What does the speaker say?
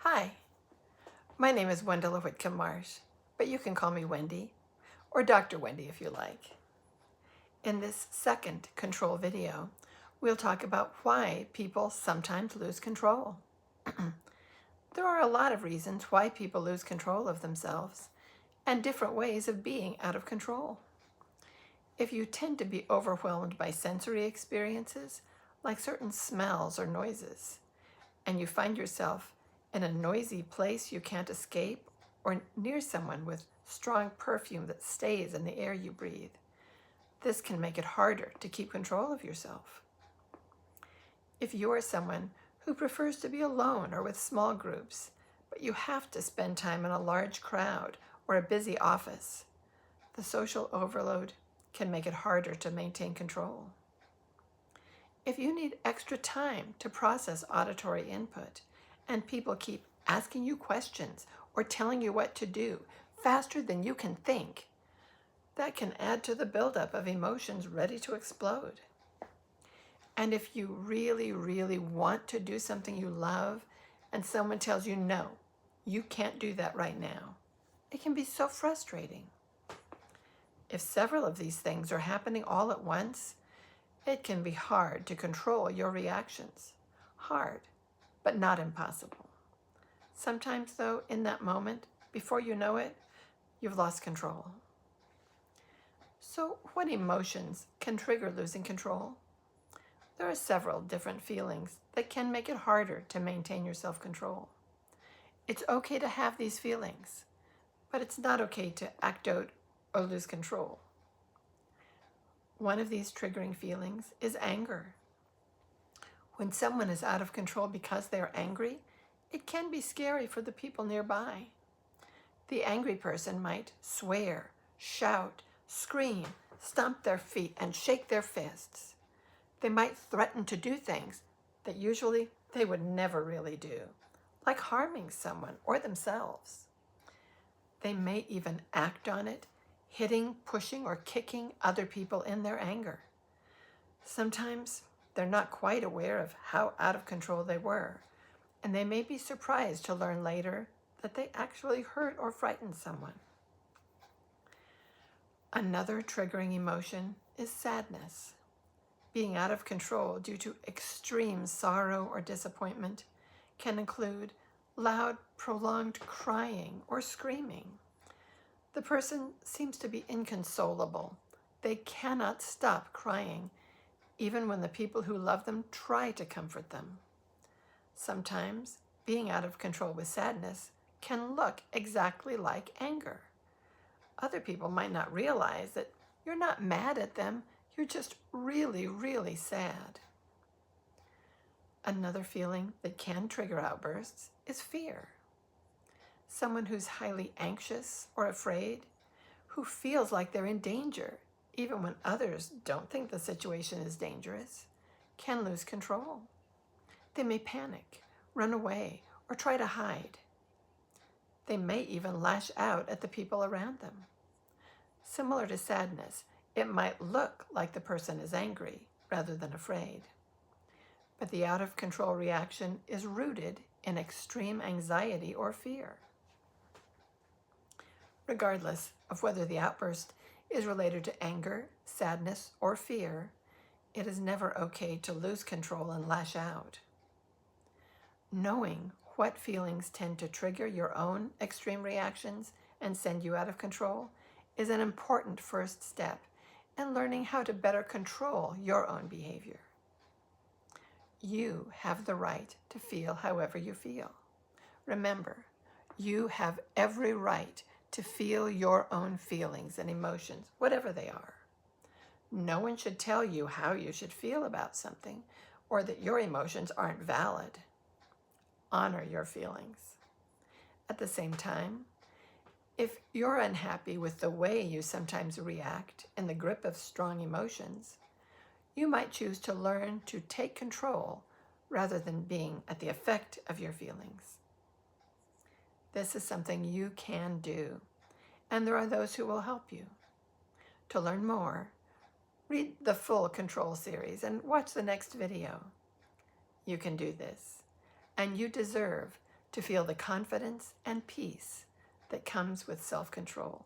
Hi, my name is Wendy Whitcomb Marsh, but you can call me Wendy, or Dr. Wendy if you like. In this second control video, we'll talk about why people sometimes lose control. There are a lot of reasons why people lose control of themselves and different ways of being out of control. If you tend to be overwhelmed by sensory experiences, like certain smells or noises, and you find yourself in a noisy place you can't escape, or near someone with strong perfume that stays in the air you breathe, this can make it harder to keep control of yourself. If you are someone who prefers to be alone or with small groups, but you have to spend time in a large crowd or a busy office, the social overload can make it harder to maintain control. If you need extra time to process auditory input, and people keep asking you questions or telling you what to do faster than you can think, that can add to the buildup of emotions ready to explode. And if you really, really want to do something you love, and someone tells you, no, you can't do that right now, it can be so frustrating. If several of these things are happening all at once, it can be hard to control your reactions. Hard, but not impossible. Sometimes, though, in that moment, before you know it, you've lost control. So, what emotions can trigger losing control? There are several different feelings that can make it harder to maintain your self-control. It's okay to have these feelings, but it's not okay to act out or lose control. One of these triggering feelings is anger. When someone is out of control because they are angry, it can be scary for the people nearby. The angry person might swear, shout, scream, stomp their feet, and shake their fists. They might threaten to do things that usually they would never really do, like harming someone or themselves. They may even act on it, hitting, pushing, or kicking other people in their anger. Sometimes they're not quite aware of how out of control they were, and they may be surprised to learn later that they actually hurt or frightened someone. Another triggering emotion is sadness. Being out of control due to extreme sorrow or disappointment can include loud, prolonged crying or screaming. The person seems to be inconsolable. They cannot stop crying, even when the people who love them try to comfort them. Sometimes, being out of control with sadness can look exactly like anger. Other people might not realize that you're not mad at them, you're just really, really sad. Another feeling that can trigger outbursts is fear. Someone who's highly anxious or afraid, who feels like they're in danger, even when others don't think the situation is dangerous, can lose control. They may panic, run away, or try to hide. They may even lash out at the people around them. Similar to sadness, it might look like the person is angry rather than afraid. But the out-of-control reaction is rooted in extreme anxiety or fear. Regardless of whether the outburst is related to anger, sadness, or fear, it is never okay to lose control and lash out. Knowing what feelings tend to trigger your own extreme reactions and send you out of control is an important first step in learning how to better control your own behavior. You have the right to feel however you feel. Remember, you have every right to feel your own feelings and emotions, whatever they are. No one should tell you how you should feel about something or that your emotions aren't valid. Honor your feelings. At the same time, if you're unhappy with the way you sometimes react in the grip of strong emotions, you might choose to learn to take control rather than being at the effect of your feelings. This is something you can do, and there are those who will help you. To learn more, read the full control series and watch the next video. You can do this, and you deserve to feel the confidence and peace that comes with self-control.